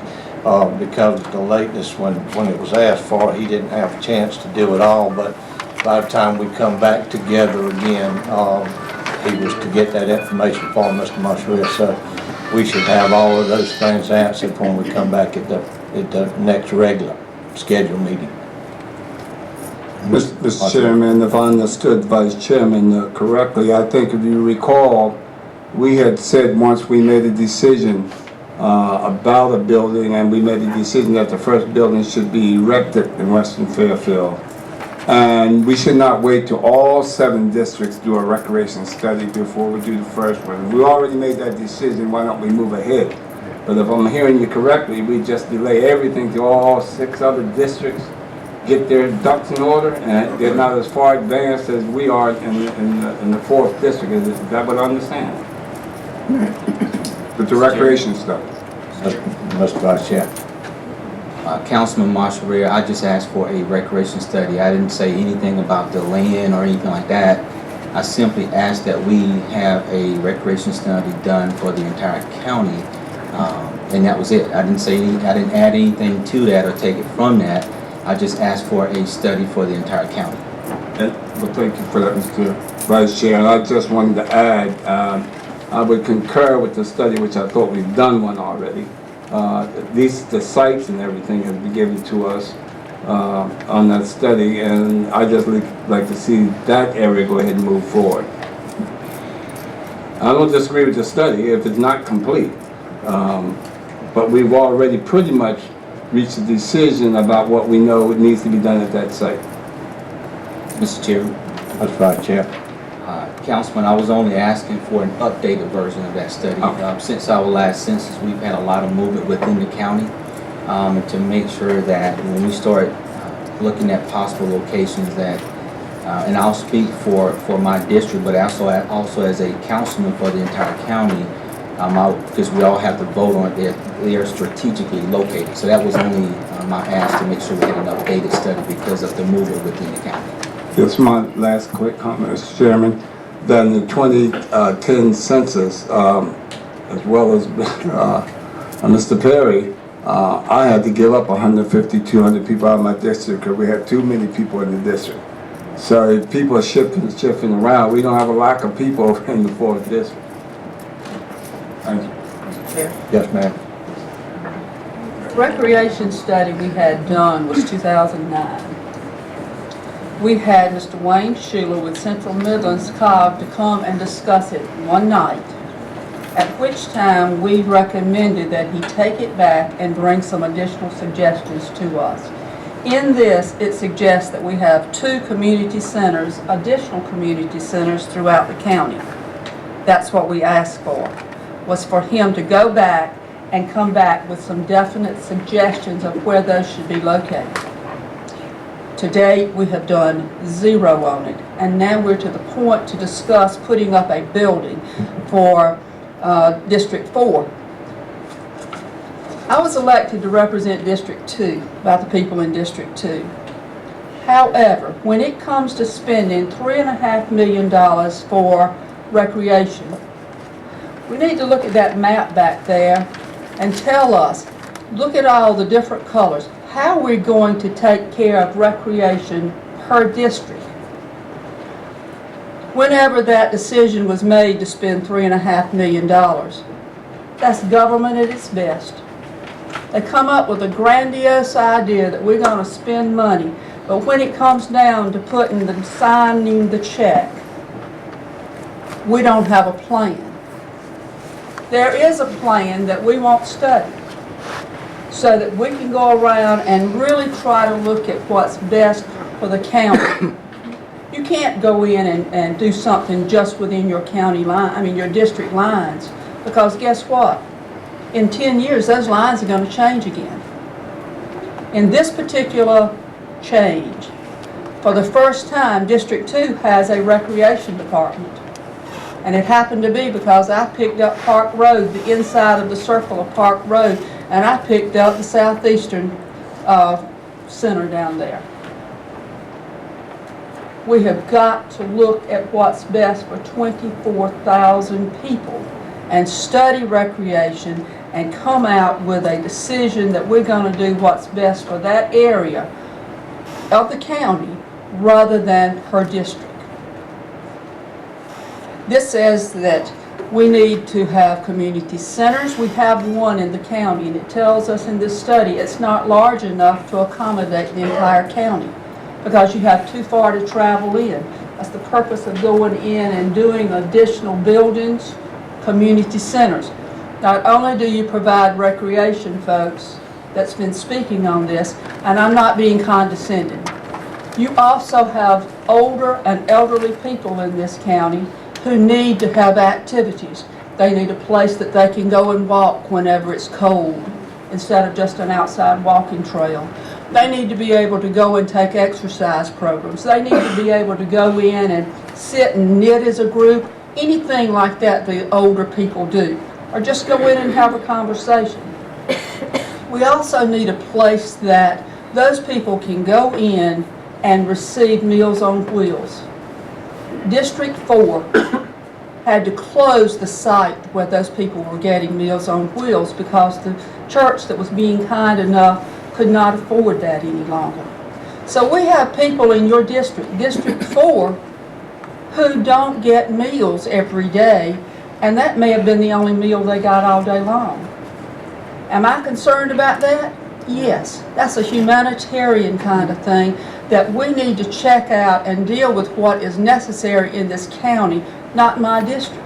because of the lateness when it was asked for, he didn't have a chance to do it all. But by the time we come back together again, he was to get that information for Mr. Marcheria. So we should have all of those things answered when we come back at the next regular scheduled meeting. Mr. Chairman, if I understood Vice Chairman correctly, I think if you recall, we had said once we made a decision about a building, and we made a decision that the first building should be erected in Western Fairfield. And we should not wait till all 7 districts do a recreation study before we do the first one. If we already made that decision, why don't we move ahead? But if I'm hearing you correctly, we just delay everything till all 6 other districts get their ducks in order, and they're not as far advanced as we are in the 4th district. Is that what I understand? With the recreation stuff. Mr. Vice Chair. Councilman Marshall, I just asked for a recreation study. I didn't say anything about the land or anything like that. I simply asked that we have a recreation study done for the entire county, and that was it. I didn't add anything to that or take it from that. I just asked for a study for the entire county. Well, thank you for that, Mr. Vice Chair. And I just wanted to add, I would concur with the study, which I thought we've done one already. At least the sites and everything has been given to us on that study, and I just like to see that area go ahead and move forward. I don't disagree with the study if it's not complete, but we've already pretty much reached a decision about what we know needs to be done at that site. Mr. Chair. Mr. Vice Chair. Councilman, I was only asking for an updated version of that study. Since our last census, we've had a lot of movement within the county, and to make sure that when we start looking at possible locations that, and I'll speak for my district, but also as a councilman for the entire county, because we all have to vote on it, they are strategically located. So that was only my ask, to make sure we had an updated study because of the movement within the county. That's my last quick comment, Mr. Chairman. That in the 2010 census, as well as Mr. Perry, I had to give up 150, 200 people out of my district because we had too many people in the district. So if people are shifting around, we don't have a lack of people in the 4th district. Thank you. Yes, ma'am. Recreation study we had done was 2009. We had Mr. Wayne Schuler with Central Midlands COG to come and discuss it one night, at which time we recommended that he take it back and bring some additional suggestions to us. In this, it suggests that we have 2 community centers, additional community centers throughout the county. That's what we asked for, was for him to go back and come back with some definite suggestions of where those should be located. To date, we have done 0 on it, and now we're to the point to discuss putting up a building for District 4. I was elected to represent District 2 by the people in District 2. However, when it comes to spending $3.5 million for recreation, we need to look at that map back there and tell us, look at all the different colors. How are we going to take care of recreation per district? Whenever that decision was made to spend $3.5 million, that's government at its best. They come up with a grandiose idea that we're going to spend money, but when it comes down to signing the check, we don't have a plan. There is a plan that we won't study, so that we can go around and really try to look at what's best for the county. You can't go in and do something just within your county line, your district lines, because guess what? In 10 years, those lines are going to change again. In this particular change, for the first time, District 2 has a recreation department. And it happened to be because I picked up Park Road, the inside of the circle of Park Road, and I picked up the southeastern center down there. We have got to look at what's best for 24,000 people and study recreation and come out with a decision that we're going to do what's best for that area of the county rather than per district. This says that we need to have community centers. We have one in the county, and it tells us in this study it's not large enough to accommodate the entire county because you have too far to travel in. That's the purpose of going in and doing additional buildings, community centers. Not only do you provide recreation, folks, that's been speaking on this, and I'm not being condescending. You also have older and elderly people in this county who need to have activities. They need a place that they can go and walk whenever it's cold, instead of just an outside walking trail. They need to be able to go and take exercise programs. They need to be able to go in and sit and knit as a group, anything like that the older people do, or just go in and have a conversation. We also need a place that those people can go in and receive Meals on Wheels. District 4 had to close the site where those people were getting Meals on Wheels because the church that was being kind enough could not afford that any longer. So we have people in your district, District 4, who don't get meals every day, and that may have been the only meal they got all day long. Am I concerned about that? Yes. That's a humanitarian kind of thing that we need to check out and deal with what is necessary in this county, not my district.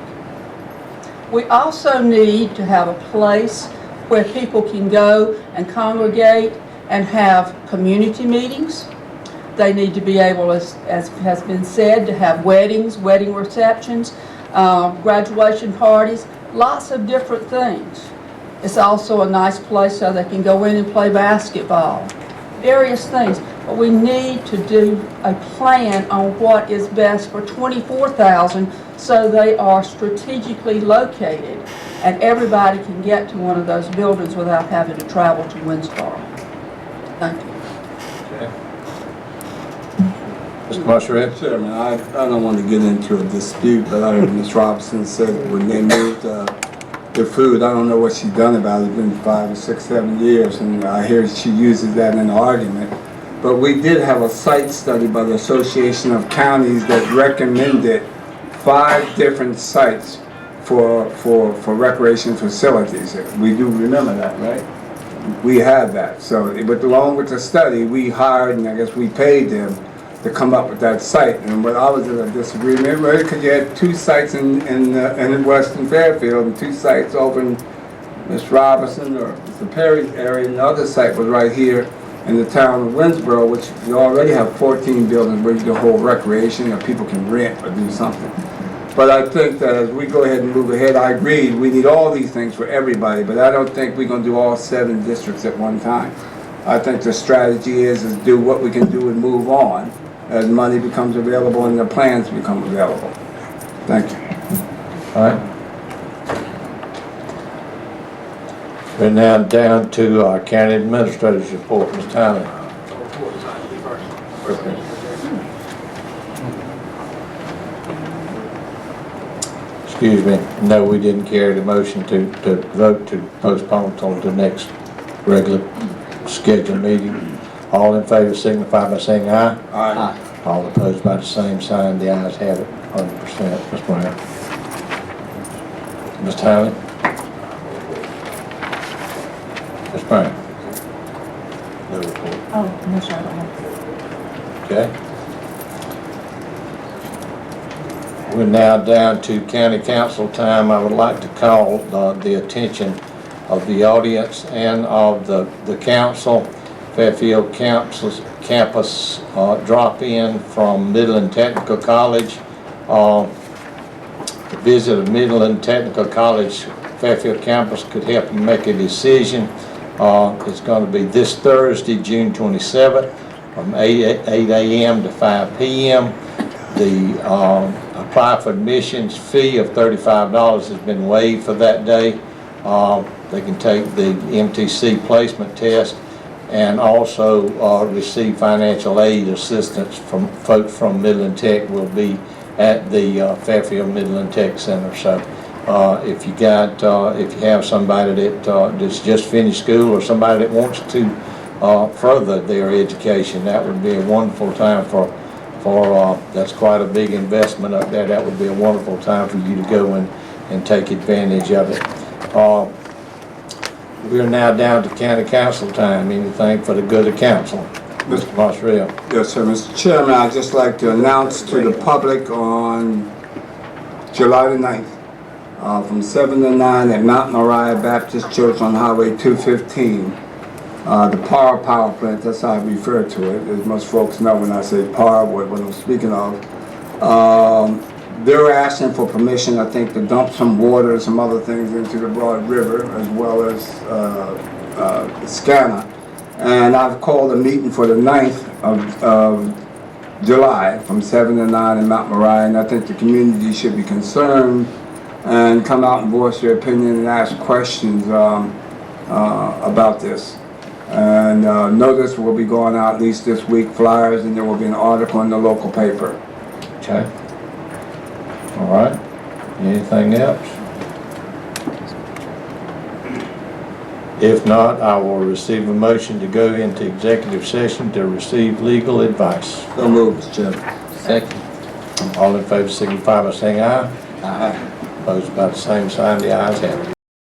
We also need to have a place where people can go and congregate and have community meetings. They need to be able, as has been said, to have weddings, wedding receptions, graduation parties, lots of different things. It's also a nice place so they can go in and play basketball, various things. But we need to do a plan on what is best for 24,000 so they are strategically located and everybody can get to one of those buildings without having to travel to Winsboro. Thank you. Mr. Marshall? Chairman, I don't want to get into a dispute, but I heard Ms. Robinson said when they moved the food, I don't know what she's done about it. It's been 5 or 6, 7 years, and I hear she uses that in an argument. But we did have a site study by the Association of Counties that recommended 5 different sites for recreation facilities. We do remember that, right? We had that. So, but along with the study, we hired, and I guess we paid them to come up with that site. And what I was in a disagreement with, because you had 2 sites in Western Fairfield and 2 sites over in Ms. Robinson or Mr. Perry's area, and the other site was right here in the town of Winsboro, which you already have 14 buildings where you can hold recreation or people can rent or do something. But I think that as we go ahead and move ahead, I agree, we need all these things for everybody, but I don't think we're going to do all 7 districts at one time. I think the strategy is do what we can do and move on as money becomes available and the plans become available. Thank you. All right. We're now down to our county administrator's report. Ms. Tyler. Excuse me. No, we didn't carry the motion to vote to postpone until the next regular scheduled meeting. All in favor signify by saying aye. Aye. All opposed by the same sign. The ayes have it 100%. Ms. Brown. Ms. Tyler. Ms. Brown. No report. Oh, no, sir, I don't have. Okay. We're now down to county council time. I would like to call the attention of the audience and of the council. Fairfield campus drop-in from Midland Technical College. The visit of Midland Technical College Fairfield campus could help you make a decision. It's going to be this Thursday, June 27th, from 8 a.m. to 5 p.m. The apply for admissions fee of $35 has been waived for that day. They can take the MTC placement test and also receive financial aid assistance from folks from Midland Tech. Will be at the Fairfield Midland Tech Center. So if you have somebody that's just finished school or somebody that wants to further their education, that would be a wonderful time for that's quite a big investment up there. That would be a wonderful time for you to go and take advantage of it. We're now down to county council time. Anything for the good of council? Mr. Marshall. Yes, sir. Mr. Chairman, I'd just like to announce to the public on July the 9th, from 7 to 9 at Mount Moriah Baptist Church on Highway 215. The power plant, that's how I refer to it, as most folks know when I say power, what I'm speaking of. They're asking for permission, I think, to dump some water and some other things into the Broad River, as well as Scanna. And I've called a meeting for the 9th of July from 7 to 9 in Mount Moriah, and I think the community should be concerned and come out and voice their opinion and ask questions about this. And notice will be going out at least this week, flyers, and there will be an article in the local paper. Okay. All right. Anything else? If not, I will receive a motion to go into executive session to receive legal advice. So moved, Mr. Chairman. Second. All in favor signify by saying aye. Aye. Opposed by the same sign, the ayes have it.